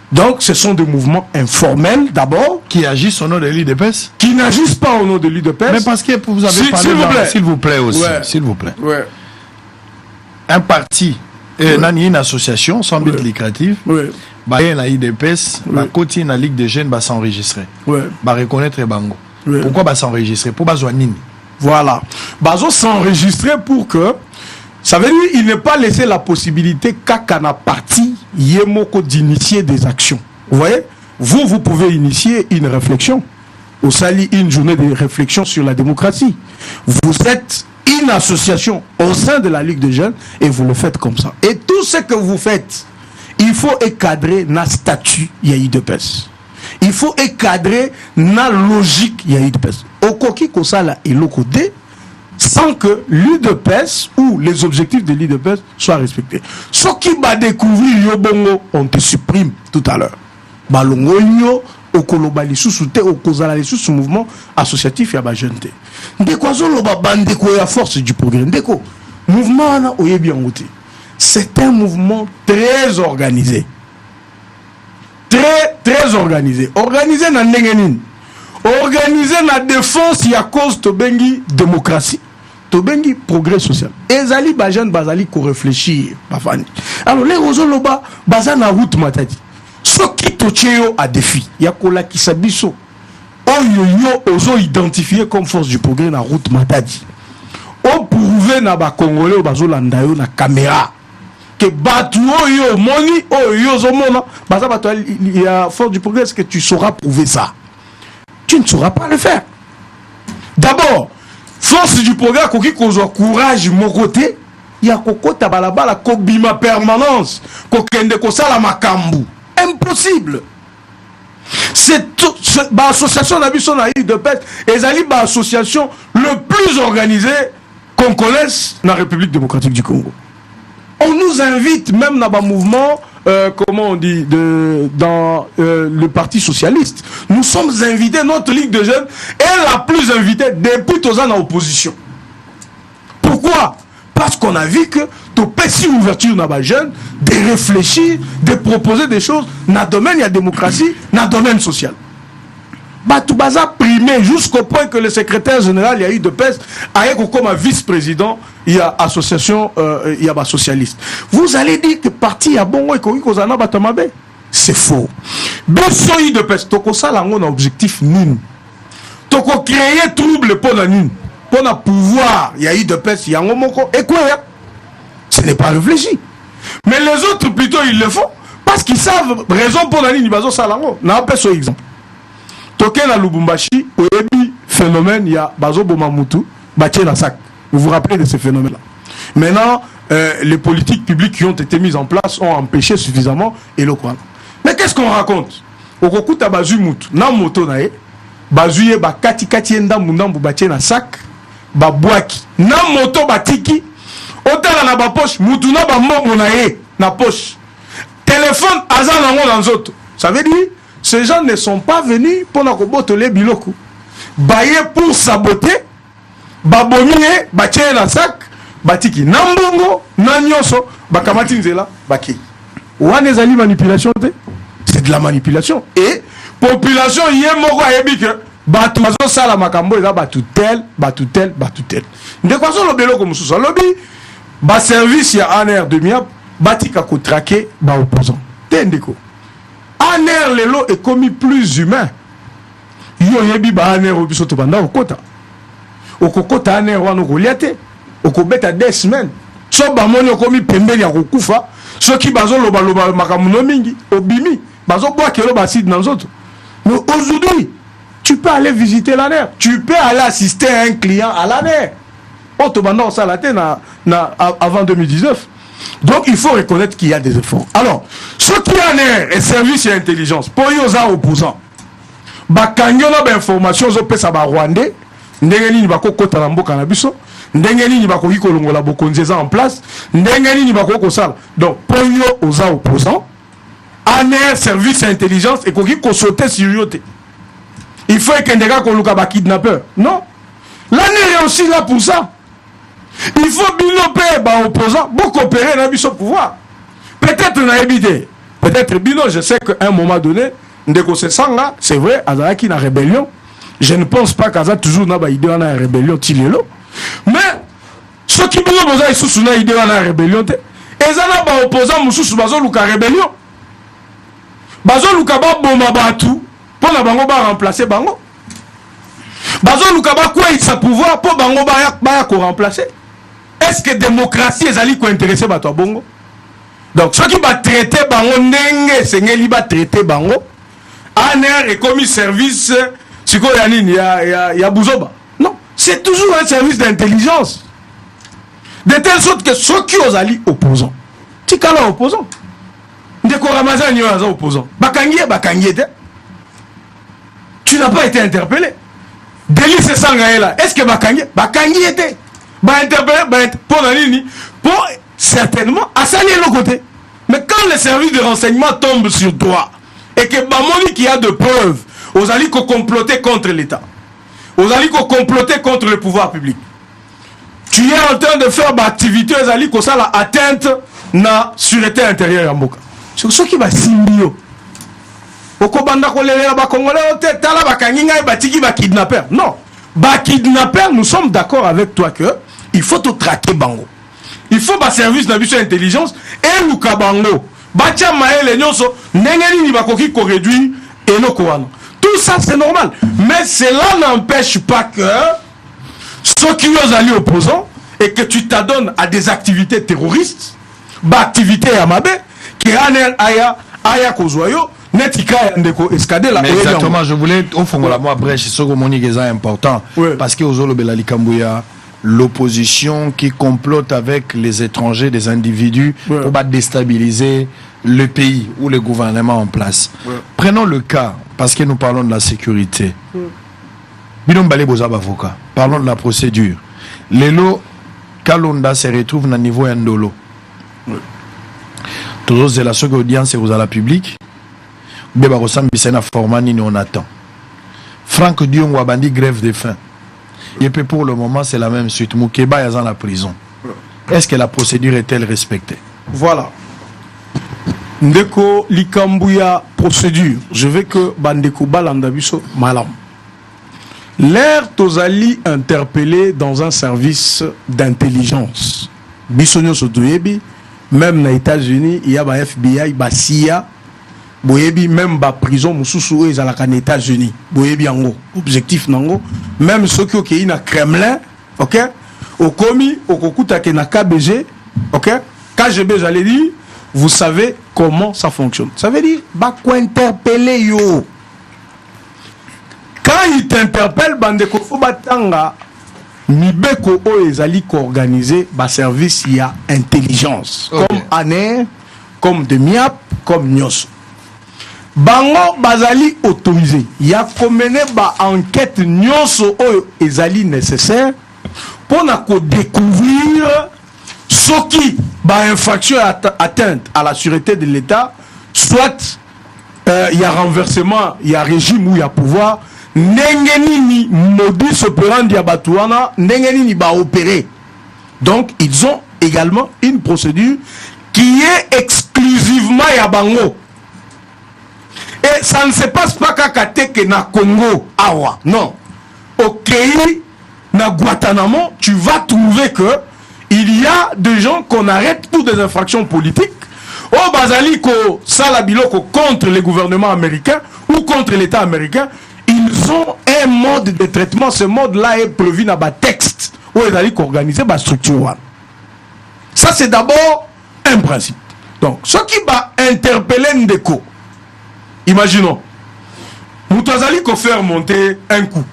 Donc, ce sont des mouvements informels, d'abord. Qui agissent au nom de l'UDPS? Qui n'agissent pas au nom de l'UDPS. Mais parce que vous avez parlé s'il vous plaît aussi. Ouais. S'il vous plaît. Ouais. Un parti, une association sans but lucratif, la UDPS, la côté la Ligue des jeunes va s'enregistrer. Va reconnaître Bango. Pourquoi va s'enregistrer? Pour Bazoanine. Voilà. Bazo s'enregistrer pour que. Ça veut dire qu'il n'est pas laissé la possibilité qu'à parti yemoko d'initier des actions. Vous voyez, vous pouvez initier une réflexion. Au Sali, une journée de réflexion sur la démocratie. Vous êtes une association au sein de la Ligue des jeunes et vous le faites comme ça. Et tout ce que vous faites, il faut encadrer na statut UDPS. Il faut encadrer na logique UDPS. Au koki kosala et lokode, sans que l'UDPS ou les objectifs de l'UDPS soient respectés. Ce qui va découvrir Yobongo, on te supprime tout à l'heure. Balongo yo, okolobali sous-souté, okozala sous mouvement associatif ya ba jeunté. Ndeko azolo ba bandeko ya force du progrès. Ndeko, mouvement na oyebi angote. C'est un mouvement très organisé. Très organisé. Organisé na ndengenine. Organisé na défense ya cause tobengi démocratie. Tobengi progrès social. Ezali bajan bazali ko réfléchir bafani. Alors les rozoloba bazana route matadi. Ce qui tocheo à défi. Ya kola kisabiso. Oyo ozo identifié comme force du progrès na route matadi. On prouver na ba congolais bazolanda yo na caméra. Que batu oyo moni oyo zo mona baza bato il y a force du progrès, est-ce que tu sauras prouver ça? Tu ne sauras pas le faire. D'abord, force du progrès, koki kozwa courage mon côté, il y a kokota balabala kobima permanence, kokende kosala makambu. Impossible. C'est l'association d'abisso na UDPS, ezali ba association le plus organisée qu'on connaisse dans la République démocratique du Congo. On nous invite même dans un mouvement, comment on dit, dans le Parti socialiste. Nous sommes invités, notre Ligue de jeunes est la plus invitée depuis tous ans en opposition. Pourquoi? Parce qu'on a vu que tu peux si ouverture dans les jeunes, de réfléchir, de proposer des choses dans le domaine de la démocratie, dans le domaine social. Tout baza primé jusqu'au point que le secrétaire général, il y a eu de peste, avec comme vice-président, il y a association, il y a socialiste. Vous allez dire que parti a bon et qu'on batamabe. C'est faux. Besoin de peste, toko ça là on a objectif nul. Toko créer trouble pour la nul. Pour le pouvoir, il y a eu de peste, il y a un moko. Et quoi? Ce n'est pas réfléchi. Mais les autres plutôt ils le font parce qu'ils savent raison pour la nul. Ils bazo ça là on. n'a pas ce exemple. Token à Lubumbashi, au début, phénomène, il y a Bazo Bomamutu, Baché na sac. Vous vous rappelez de ce phénomène-là. Maintenant, les politiques publiques qui ont été mises en place ont empêché suffisamment Eloko. Mais qu'est-ce qu'on raconte? Okokuta bazu mutu na moto na ye bazuye ba kati ndambu ndambu batie na sac ba boaki na moto batiki otala na ba poche mutu na ba mbongo na ye na poche téléphone aza nango na nzoto. Ça veut dire ces gens ne sont pas venus pour na kobotole biloko baye pour saboter babomiye batie na sac batiki na mbongo na nyoso bakamati nzela baki wana ezali manipulation te. C'est de la manipulation. Et population yé moko ayebi que batu bazo sala makambo eza batu tel. De quoi ça lobelo comme ça lobby ba service ya ANR de miap batika ko traquer ba opposant. Tendeko. ANR lelo est commis plus humain. Yo yebi ba ANR obiso to banda okota. Okokota ANR wana ko liate. Okobeta 2 semaines. So ba moni okomi pembeli ya kokufa. So ki bazo loba makamuno mingi obimi. Mais aujourd'hui, tu peux aller visiter l'ANR. Tu peux aller assister à un client à l'ANR. Avant 2019. Donc il faut reconnaître qu'il y a des efforts. Alors, ce qui est ANR et service et intelligence, pour eux opposants, bakangyola ba information zo pesa ba Rwandais, ndenge nini bakokota na mboka na biso, ndenge nini bakoki kolongola bokonzeza en place, ndenge nini bakoko sala. Donc pour eux opposants, ANR, service et intelligence, et qu'on sauter sur yote. Il faut qu'un des gars qu'on loue à kidnappeur. Non. L'ANR est aussi là pour ça. Il faut binoper les opposants pour coopérer dans le pouvoir. Peut-être on a évité. Peut-être bino, je sais qu'à un moment donné, c'est vrai, Azara qui a rébellion. Je ne pense pas qu'Azara toujours n'a pas idée en rébellion, mais ceux qui ont besoin de sous idée en rébellion, et ça n'a pas opposant Moussou Bazo Luka rébellion. Bazo Luka ba boma batu pour la bango ba remplacer bango. Bazo Luka ba quoi il sa pouvoir pour bango ba ko remplacer. Est-ce que démocratie est allé ko intéresser bato bongo? Donc ceux qui va traiter bango ndenge sengeli ba traiter bango. ANR est commis service siko ya nini ya buzoba. Non, c'est toujours un service d'intelligence. De telle sorte que ceux qui osent aller opposants. Tikala opposants. Ndeko Ramazan yo aza opposant. Bakangié te. Tu n'as pas été interpellé. Délice Sangaela. Est-ce que Bakangié te? Ba interpellé pour nini? Pour certainement assalir le côté. Mais quand les services de renseignement tombent sur toi et que Bamoni qui a de preuves, aux alliés qu'on comploter contre l'État, aux alliés qu'on comploter contre le pouvoir public, tu es en train de faire activité aux alliés qu'on ça la atteinte na sûreté intérieure en Mboka. C'est ce qui va simbio. Okobanda kolelela ba Congolais ote tala ba kanginga batiki ba kidnapper. Non. Ba kidnapper, nous sommes d'accord avec toi que il faut te traquer bango. Il faut ba service d'habitude intelligence et luka bango. Batia maele nyonso ndenge nini bakoki ko réduire eloko wana. Tout ça c'est normal, mais cela n'empêche pas que ceux qui osent aller opposants et que tu t'adonnes à des activités terroristes, ba activités amabe qui aya kozoyo netika ndeko escadé là. Exactement, je voulais au fond la moi brèche ce que monique est important parce que ozolo bela likambuya l'opposition qui complote avec les étrangers, des individus pour déstabiliser le pays ou le gouvernement en place. Prenons le cas parce que nous parlons de la sécurité. Binom balé bozab avocat. Parlons de la procédure. Lelo Kalonda se retrouve à niveau endolo. Tous la seconde audience vous à la public. Beba Rossam Bissena Formani on attend. Franck Dion Wabandi grève de faim. Et puis pour le moment c'est la même suite. Moukeba est dans la prison. Est-ce que la procédure est-elle respectée? Voilà. Ndeko Likambuya procédure. Je veux que Bandeko Balandabiso malam. L'air Tozali interpellé dans un service d'intelligence. Bissonio Sotoyebi. Même dans les États-Unis, il y a le FBI, la CIA, même la prison, Moussoussou, ils sont aux États-Unis. Objectif, même ceux qui sont au Kremlin, ok? Au Komi, au Kokuta, qui est au KBG, ok? KGB, j'allais dire, vous savez comment ça fonctionne. Ça veut dire, bah, quoi interpeller Quand ils t'interpellent, Bandeko Fobatanga, mibeko oyo ezali koorganiser baservice ya intelligence comme ANER, comme DEMIAP, comme nyonso bango bazali autorisé ya komene enquête nyonso oyo ezali nécessaire pona ko découvrir soki infraction atteinte à la sûreté de l'État, soit il y a renversement, il y a régime ou il y a pouvoir, nengenini modus operandi ya batuana, nengenini ba opérer. Donc ils ont également une procédure qui est exclusivement ya bango. Et ça ne se passe pas qu'à na Congo, awa. Non. Au pays, na Guantanamo, tu vas trouver que il y a des gens qu'on arrête pour des infractions politiques. Au Bazali, ko Salabiloko contre les gouvernements américains ou contre l'État américain, ils ont un mode de traitement. Ce mode-là est prévu dans le texte où ils allaient organiser la structure. Ça, c'est d'abord un principe. Donc, ce qui va interpeller Ndeko, imaginons, Moutouazali ko faire monter un coup.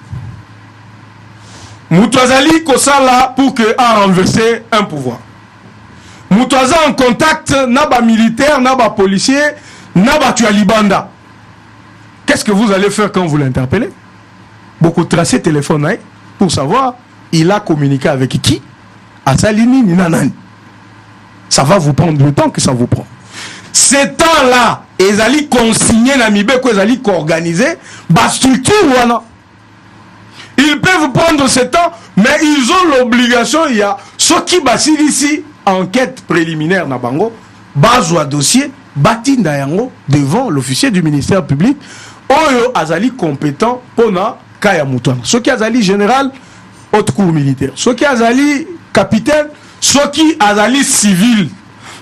Moutouazali ko ça là pour que a renverser un pouvoir. Moutouaza en contact naba militaire, naba policier, naba tualibanda. Qu'est-ce que vous allez faire quand vous l'interpellez? Beaucoup tracer téléphone pour savoir il a communiqué avec qui, à Salini ni nanani. Ça va vous prendre le temps que ça vous prend. Ces temps-là, ils allaient consigner Namibé, ils allaient organiser la structure. Ils peuvent prendre ce temps, mais ils ont l'obligation, il y a ceux qui basent ici, enquête préliminaire na bango, bazwa dossier, batinda yango devant l'officier du ministère public, oyo azali compétent pour na kaya mutwana. Ceux qui azali général, haute cour militaire. Ceux qui azali capitaine, ceux qui azali civil.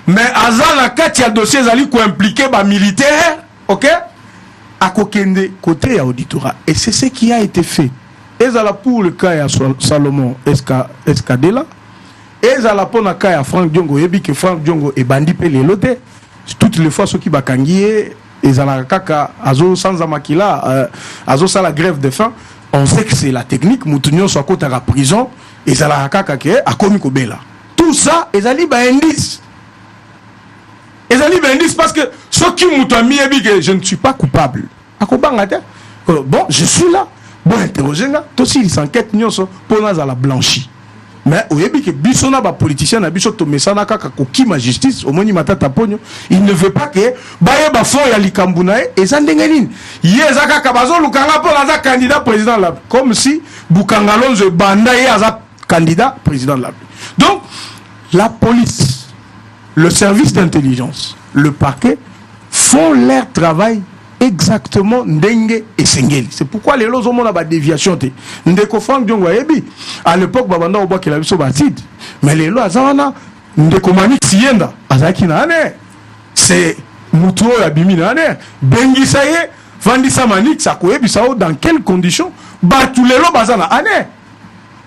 Mais azala kati ya dossier azali ko impliqué ba militaire, OK? À kokende côté ya auditorat. Et c'est ce qui a été fait. Ezala pour le cas ya Salomon Escadela. Ezala pour le cas ya Franck Diongo, yebi que Franck Diongo est bandi pe les loté. Toutes les fois ceux qui bakangié ezala kaka azo sans amakila azo sala grève de faim. On sait que c'est la technique mutunyo soit côté à la prison ezala kaka ke akomi ko bela. Tout ça ezali ba indice. Ezali ba indice parce que ceux qui mutami yebi que je ne suis pas coupable. Akobanga. Bon, je suis là. Bon, interroger là, tout si ils enquêtent nyonso pour nous à la blanchie. Mais au yebi que bisona ba politicien na biso to mesana kaka koki ma justice au moni matata ponyo, il ne veut pas que baye ba fond ya likambuna et ça ndengenine. Yeza kaka bazo lukanga pour la candidat président là comme si Bukangalonze banda ye aza candidat président là. Donc la police, le service d'intelligence, le parquet font leur travail exactement ndenge et sengeli. C'est pourquoi les lots ont la déviation. Ndeko Franck Diongo yebi à l'époque babanda oba ke la biso batid. Mais les lots azana ndeko Manik Sienda azaki na ane. C'est mutuo ya bimi na ane. Bengi saye Vandisa Manik sa ko yebi sao dans quelles conditions batu les lots bazana ane.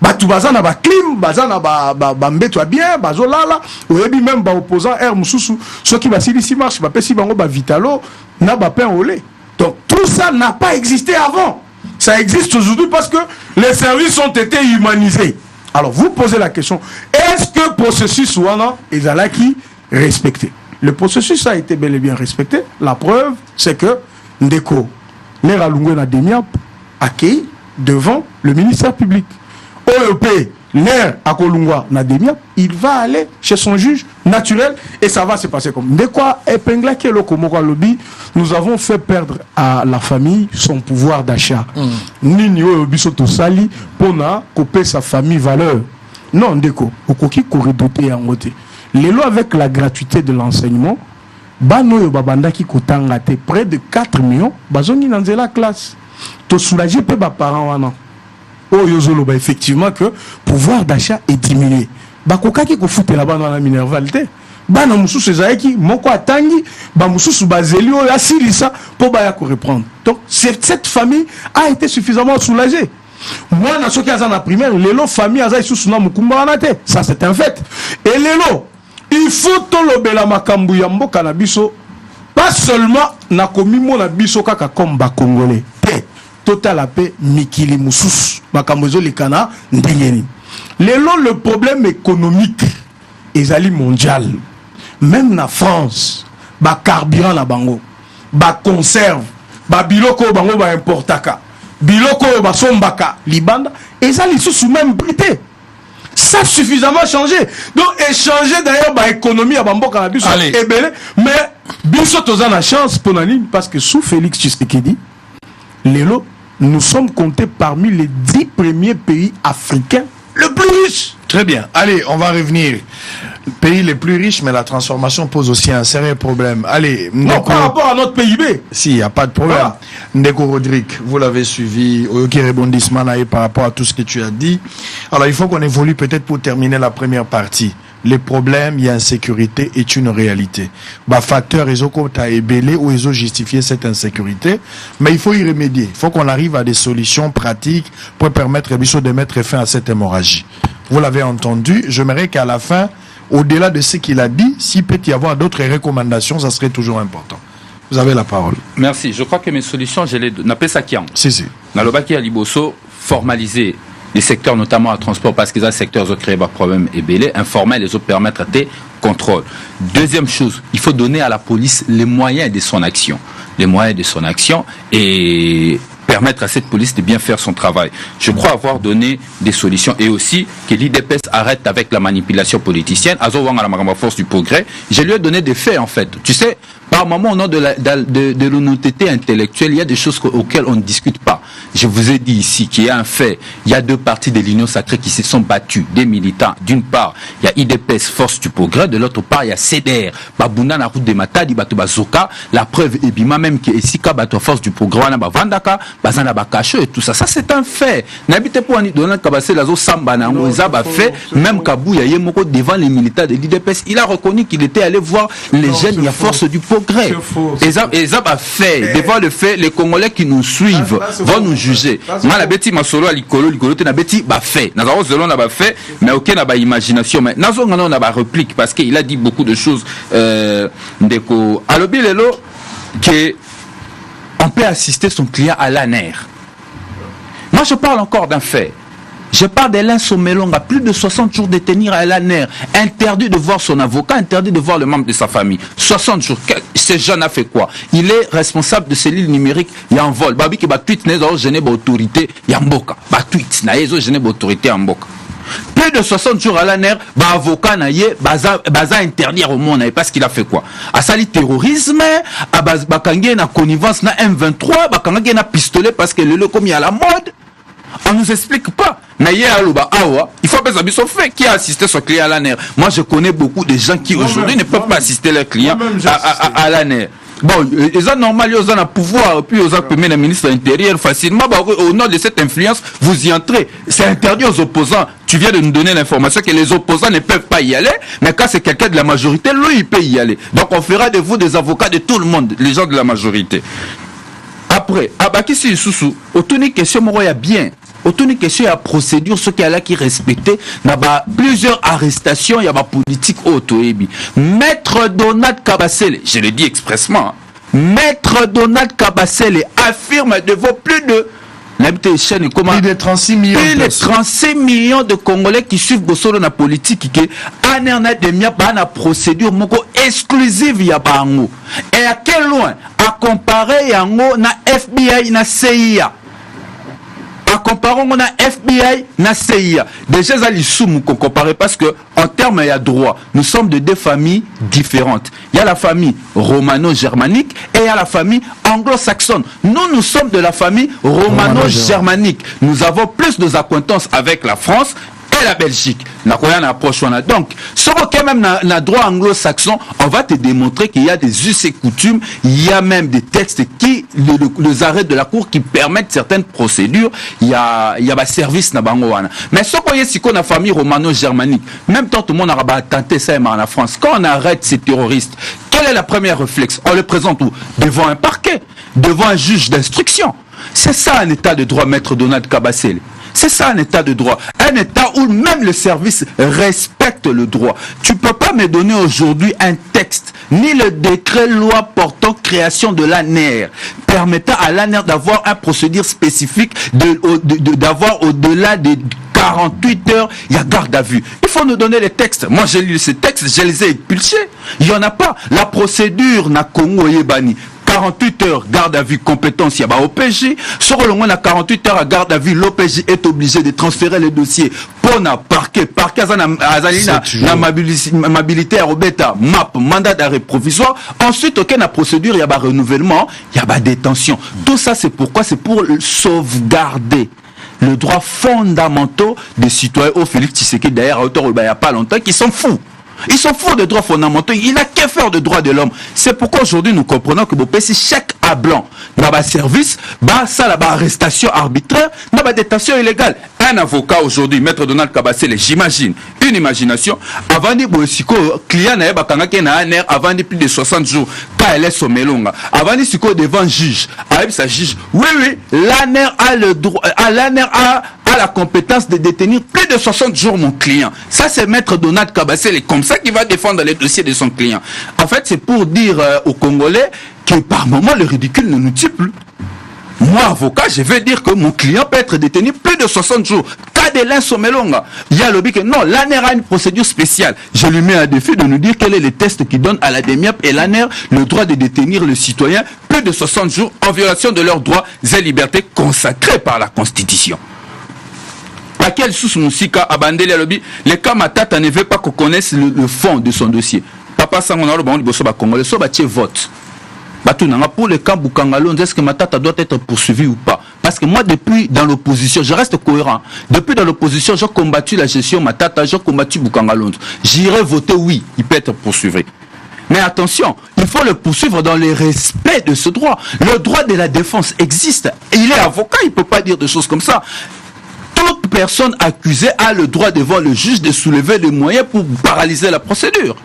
Batu bazana ba clim, bazana ba mbeto bien, bazolala, oyebi même ba opposant R mususu, ceux qui basili si marche, ba pesi bango ba vitalo, na ba pain au lait. Donc tout ça n'a pas existé avant. Ça existe aujourd'hui parce que les services ont été humanisés. Alors vous posez la question, est-ce que le processus ouana est à qui respecté? Le processus a été bel et bien respecté. La preuve, c'est que Ndeko, Nera Lungwe na Demiap, accueilli devant le ministère public. OEP, l'air à Kolungwa Nademia, il va aller chez son juge naturel et ça va se passer comme. De quoi épingler que le Komoko lobby, nous avons fait perdre à la famille son pouvoir d'achat. Nini Obisoto Sali pour na couper sa famille valeur. Non, Ndeko, Okoki Koredoté en moté. Les lois avec la gratuité de l'enseignement, Bano Babanda qui kotangate près de 4 millions, Bazoni dans la classe. To soulager peu ba parents wana. Oh yozolo ba effectivement que pouvoir d'achat est diminué. Ba kokaki ko fouté là-bas dans la minervalité. Ba na mususu ezaki moko atangi ba mususu bazeli o ya silisa pour ba ya ko reprendre. Donc cette famille a été suffisamment soulagée. Moi na soki azana primaire lelo famille aza isusu na mukumba wana te. Ça c'est un fait. Et lelo il faut tolobela makambu ya mboka na biso pas seulement na komimo na biso kaka comme ba congolais. Total la paix mikili musus makambozo likana ndengeni Le problème économique est mondial. Même en France, ba carburant la bango, ba conserve, ba biloko bango ba importaka, biloko ba sombaka, libanda, et ça les sous même brité. Ça a suffisamment changé. Donc échanger d'ailleurs ba économie à bamboka na biso est belé, mais biso tozan la chance pour la ligne parce que sous Félix Tshisekedi, nous sommes comptés parmi les 10 premiers pays africains le plus riches. Très bien. Allez, on va revenir. Pays les plus riches, mais la transformation pose aussi un sérieux problème. Allez, non, par rapport à notre PIB. Si, il n'y a pas de problème. Voilà. Ndeko Rodrigue, vous l'avez suivi. Oyoki rebondissement par rapport à tout ce que tu as dit. Alors, il faut qu'on évolue peut-être pour terminer la première partie. Les problèmes, il y a insécurité est une réalité. Bah, facteur, ils ont ébélé ou ils ont justifié cette insécurité. Mais il faut y remédier. Il faut qu'on arrive à des solutions pratiques pour permettre à Bissot de mettre fin à cette hémorragie. Vous l'avez entendu. J'aimerais qu'à la fin, au-delà de ce qu'il a dit, s'il peut y avoir d'autres recommandations, ça serait toujours important. Vous avez la parole. Merci. Je crois que mes solutions, je les donne. N'appelle ça qui en. Si. Nalobaki à Liboso, formaliser les secteurs, notamment à transport, parce que les secteurs ont créé des problèmes et belés, informels, les autres permettre des contrôles. Deuxième chose, il faut donner à la police les moyens de son action. Les moyens de son action et permettre à cette police de bien faire son travail. Je crois avoir donné des solutions et aussi que l'IDPS arrête avec la manipulation politicienne. Azowang à la force du progrès. Je lui ai donné des faits en fait. Tu sais, par moment au nom de l'honnêteté intellectuelle, il y a des choses auxquelles on ne discute pas. Je vous ai dit ici qu'il y a un fait. Il y a deux partis de l'Union sacrée qui se sont battus, des militants. D'une part, il y a IDPS, force du progrès. De l'autre part, il y a CDR, Babuna, la route de Matadi, Bato Bazoka. La preuve, et bima même qui est ici, Bato force du progrès, Vandaka, Bazana Bakacho et tout ça. Ça, c'est un fait. N'habitez pas en Donald Kabase, Lazo Samba, Nango, Zaba fait. Même Kabou, Yayemoko, devant les militaires de l'IDPS, il a reconnu qu'il était allé voir les jeunes, il y a force du progrès. Et Zab a fait, devant le fait, les Congolais qui nous suivent vont nous juger. Moi, la bêtise, ma solo à l'icolo, na bêtise, bah fait. Nazaro Zelon n'a pas fait, mais aucun n'a pas imagination. Mais Nazo n'a pas réplique parce qu'il a dit beaucoup de choses. Ndeko, alobi lelo, que on peut assister son client à l'ANER. Moi, je parle encore d'un fait. Je parle d'Alain Somelonga, plus de 60 jours détenu à l'ANER, interdit de voir son avocat, interdit de voir le membre de sa famille. 60 jours. Ce jeune a fait quoi? Il est responsable de cellules numériques. Il y a un vol. Babi qui va tweet, n'est pas gêné l'autorité. Il y a un boka. Ba tweet, n'a pas gêné l'autorité en boka. Plus de 60 jours à l'ANER, bah avocat n'a baza interdire au monde, parce qu'il a fait quoi? A sali terrorisme, a bakangé na connivence na M23, bakangé na pistolet parce que le comme il y a la mode. On nous explique pas. Il faut pas son fait qui a assisté son client à l'ANER. Moi, je connais beaucoup de gens qui aujourd'hui ne peuvent pas assister leurs clients à l'ANER. Bon, ils ont normal, ils ont un pouvoir, puis ils ont permis le ministre de l'Intérieur facilement. Au nom de cette influence, vous y entrez. C'est interdit aux opposants. Tu viens de nous donner l'information que les opposants ne peuvent pas y aller, mais quand c'est quelqu'un de la majorité, lui, il peut y aller. Donc, on fera de vous des avocats de tout le monde, les gens de la majorité. Après, Abaki si Soussou, autour d'une question, moi, il y a bien. Autour d'une question, il y a procédure, ce qu'il y a là qui respectait, il y a plusieurs arrestations, il y a politique auto-ébi. Maître Donald Kabasele, je le dis expressement, Maître Donald Kabasele affirme devant plus de plus de 36 millions plus de 36 millions de Congolais qui suivent Bossolo na politique qui anerna demia ba na procédure moko exclusive ya bango. Et à quel loin à comparer yango na FBI na CIA. Comparons on a FBI na CIA. Déjà ça l'issou qu'on compare parce que en termes il y a droit. Nous sommes de deux familles différentes. Il y a la famille romano-germanique et il y a la famille anglo-saxonne. Nous sommes de la famille romano-germanique. Nous avons plus de acquaintances avec la France et la Belgique. Donc, ce qui est même dans droit anglo-saxon, on va te démontrer qu'il y a des us et coutumes, il y a même des textes qui, les arrêts de la cour qui permettent certaines procédures, il y a des services na bangoana. Mais ce qu'on est la famille romano-germanique, même tant tout le monde a tenté ça en France, quand on arrête ces terroristes, quel est le premier réflexe? On le présente où? Devant un parquet, devant un juge d'instruction. C'est ça un état de droit, maître Donald Kabasele. C'est ça un état de droit. Un état où même le service respecte le droit. Tu ne peux pas me donner aujourd'hui un texte, ni le décret loi portant création de l'ANER, permettant à l'ANER d'avoir un procédure spécifique, d'avoir au-delà des 48 heures, il y a garde à vue. Il faut nous donner les textes. Moi, j'ai lu ces textes, je les ai expulsés. Il n'y en a pas. La procédure n'a Congo Yebani. 48 heures garde à vue compétence, il y a OPJ. Sur le moins, à 48 heures à garde à vue, l'OPJ est obligé de transférer les dossiers pour na parquet. Parquet, na mobilité à Robeta, MAP, mandat d'arrêt provisoire. Ensuite, ok, la procédure, il y a renouvellement, il y a détention. Tout ça, c'est pourquoi? C'est pour sauvegarder le droit fondamentaux des citoyens. Au Félix Tshisekedi, d'ailleurs, il n'y a pas longtemps, qui sont fous. Ils sont fous des droits fondamentaux. Il n'a qu'à faire des droits de l'homme. C'est pourquoi aujourd'hui nous comprenons que si chaque à blanc dans le service, ça là arrestation arbitraire, dans la détention illégale. Un avocat aujourd'hui, maître Donald Kabasele, j'imagine, une imagination, avant de client avant de plus de 60 jours, quand elle est sommelonga, avant de devant juge, avec sa juge, oui, l'ANER a le droit, l'ANER a la compétence de détenir plus de 60 jours mon client. Ça, c'est maître Donald Kabasele, comme ça qu'il va défendre les dossiers de son client. En fait, c'est pour dire aux Congolais que par moment, le ridicule ne nous tue plus. Moi, avocat, je vais dire que mon client peut être détenu plus de 60 jours. Kadelin Somelonga. Il y a le but que non, l'ANER a une procédure spéciale. Je lui mets à défi de nous dire quel est le test qui donne à la DEMIAP et l'ANER le droit de détenir le citoyen plus de 60 jours en violation de leurs droits et libertés consacrés par la Constitution. À quelle source Moussika Abandeli à lobby, les cas Matata ne veut pas qu'on connaisse le fond de son dossier. Papa Sangonaro, bon, il Congolais, so vote. Pour le cas Boukangalon, est-ce que Matata doit être poursuivi ou pas? Parce que moi, depuis dans l'opposition, je reste cohérent. Depuis dans l'opposition, j'ai combattu la gestion Matata, j'ai combattu Boukangalon. J'irai voter oui, il peut être poursuivi. Mais attention, il faut le poursuivre dans le respect de ce droit. Le droit de la défense existe. Il est avocat, il ne peut pas dire des choses comme ça. Toute personne accusée a le droit devant le juge de soulever des moyens pour paralyser la procédure.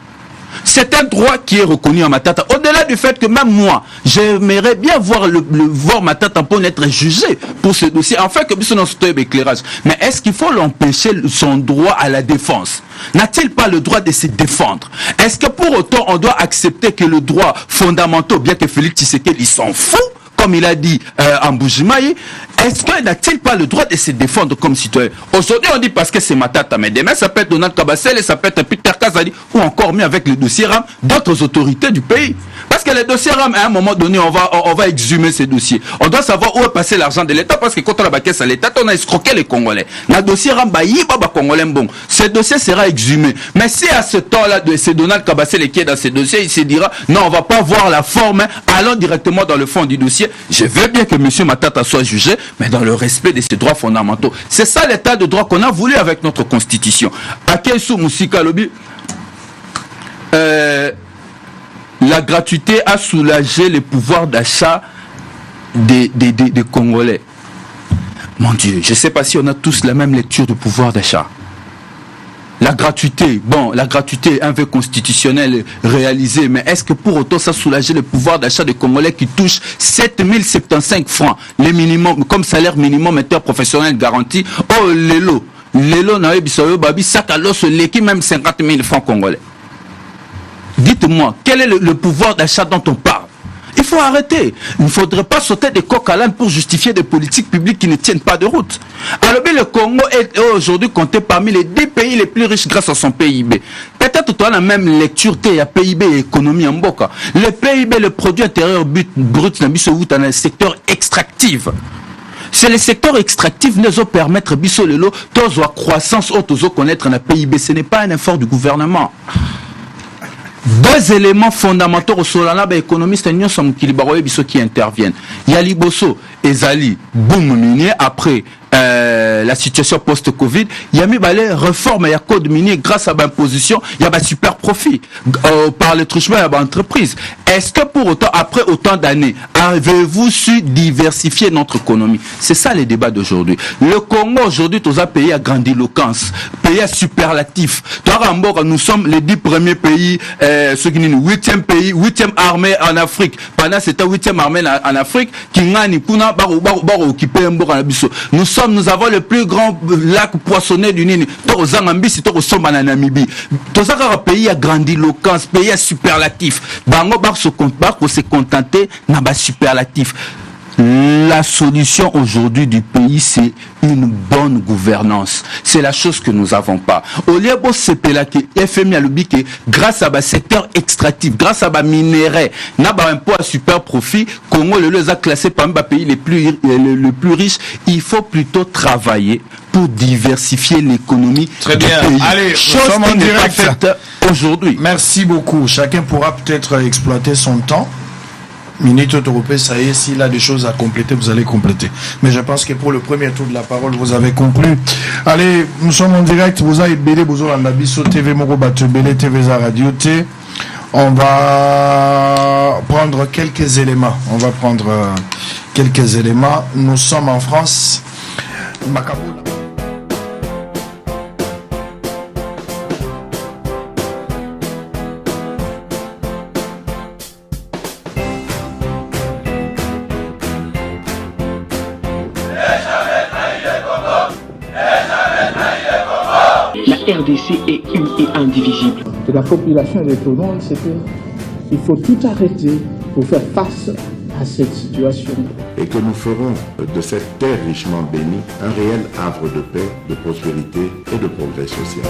C'est un droit qui est reconnu à Matata. Au-delà du fait que même moi, j'aimerais bien voir Matata pour être jugé pour ce dossier, afin que nous ayons éclairage. Mais est-ce qu'il faut l'empêcher son droit à la défense? N'a-t-il pas le droit de se défendre? Est-ce que pour autant on doit accepter que le droit fondamental, bien que Félix Tshisekedi il s'en fout, comme il a dit en Boujimaï, est-ce qu'il n'a-t-il pas le droit de se défendre comme citoyen? Aujourd'hui, on dit parce que c'est Matata, mais demain, ça peut être Donald Kabasele, ça peut être Peter Kazadi, ou encore mieux avec le dossier RAM d'autres autorités du pays. Parce que les dossiers RAM, à un moment donné, on va exhumer ces dossiers. On doit savoir où est passé l'argent de l'État, parce que quand on a baqué à l'État, on a escroqué les Congolais. Le dossier RAM, Congolais, bon. Ce dossier sera exhumé. Mais si à ce temps-là, c'est Donald Kabasele qui est dans ce dossier, il se dira, non, on va pas voir la forme, allons directement dans le fond du dossier. Je veux bien que M. Matata soit jugé, mais dans le respect de ses droits fondamentaux. C'est ça l'état de droit qu'on a voulu avec notre constitution. À quel sous Moussika Lobby, la gratuité a soulagé le pouvoir d'achat des Congolais. Mon Dieu, je ne sais pas si on a tous la même lecture de pouvoir d'achat. La gratuité, la gratuité est un vœu constitutionnel réalisé, mais est-ce que pour autant ça soulager le pouvoir d'achat des Congolais qui touchent 7075 francs, les minimum, comme salaire minimum interprofessionnel garanti? Oh, Lelo, Nae Bissoyo Babi, Sakalos, l'équipe même 50 000 francs congolais. Dites-moi, quel est le pouvoir d'achat dont on parle? Il faut arrêter. Il ne faudrait pas sauter des coqs à l'âne pour justifier des politiques publiques qui ne tiennent pas de route. Alors, le Congo est aujourd'hui compté parmi les 10 pays les plus riches grâce à son PIB. Peut-être tu as la même lecture, il y a PIB et économie en boca. Le PIB, le produit intérieur brut, dans le secteur extractif. C'est le secteur extractif qui nous permet de croissance, de connaître le PIB. Ce n'est pas un effort du gouvernement. Deux éléments fondamentaux au Solana, économistes qui interviennent. Yali Bosso et Zali, boom minier, après la situation post-Covid, il y a mis les réformes, il y a code minier grâce à l'imposition, il y a super profit par le truchement, il y a entreprise. Est-ce que pour autant, après autant d'années, avez-vous su diversifier notre économie? C'est ça les débats d'aujourd'hui. Le Congo aujourd'hui, tous a payé à grandiloquence, payé à superlatif. Nous sommes les 10 premiers pays, ceux qui nous 8e pays, 8e armée en Afrique. Pendant cette 8e armée en Afrique, qui nous avons le plus grand lac poissonné du Nini. Tous les Namibie. Tous les pays à grandiloquence, pays à superlatif. Bango bar se contenter n'a pas superlatif. La solution aujourd'hui du pays, c'est une bonne gouvernance. C'est la chose que nous n'avons pas. Au lieu de se pélaquer, FMI a le que grâce à un secteur extractif, grâce à un minerai, n'a pas un poids à super profit, Congo les a classés parmi les pays les plus riches. Il faut plutôt travailler pour diversifier l'économie. Très bien. Allez, chose nous sommes en qui n'est pas direct faite aujourd'hui. Merci beaucoup. Chacun pourra peut-être exploiter son temps. Minute européenne, ça y est, s'il a des choses à compléter, vous allez compléter. Mais je pense que pour le premier tour de la parole, vous avez conclu. Allez, nous sommes en direct. Vous avez Bélé, vous avez Nabiso TV, Moro Batebele, TV za Radio T. On va prendre quelques éléments. Nous sommes en France. Macabou. La RDC est une et indivisible. De la population et de tout le monde, c'est qu'il faut tout arrêter pour faire face à cette situation. Et que nous ferons de cette terre richement bénie un réel havre de paix, de prospérité et de progrès social.